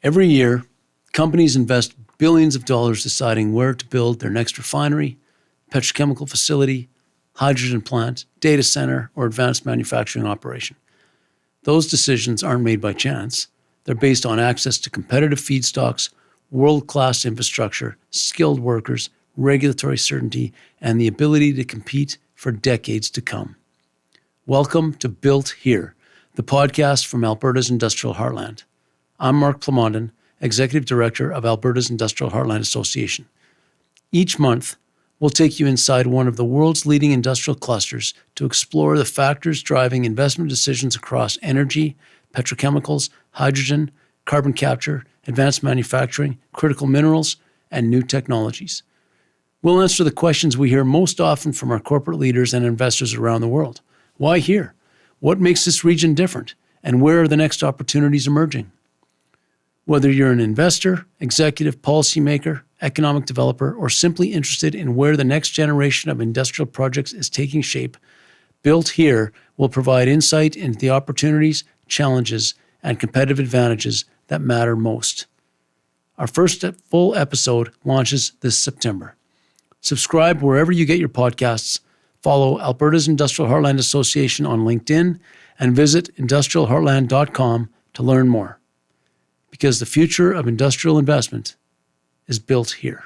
Every year, companies invest billions of dollars deciding where to build their next refinery, petrochemical facility, hydrogen plant, data center, or advanced manufacturing operation. Those decisions aren't made by chance. They're based on access to competitive feedstocks, world-class infrastructure, skilled workers, regulatory certainty, and the ability to compete for decades to come. Welcome to Built Here, the podcast from Alberta's Industrial Heartland. I'm Mark Plamondon, Executive Director of Alberta's Industrial Heartland Association. Each month, we'll take you inside one of the world's leading industrial clusters to explore the factors driving investment decisions across energy, petrochemicals, hydrogen, carbon capture, advanced manufacturing, critical minerals, and new technologies. We'll answer the questions we hear most often from our corporate leaders and investors around the world. Why here? What makes this region different? And where are the next opportunities emerging? Whether you're an investor, executive, policymaker, economic developer, or simply interested in where the next generation of industrial projects is taking shape, Built Here will provide insight into the opportunities, challenges, and competitive advantages that matter most. Our first full episode launches this September. Subscribe wherever you get your podcasts, follow Alberta's Industrial Heartland Association on LinkedIn, and visit industrialheartland.com to learn more. Because the future of industrial investment is built here.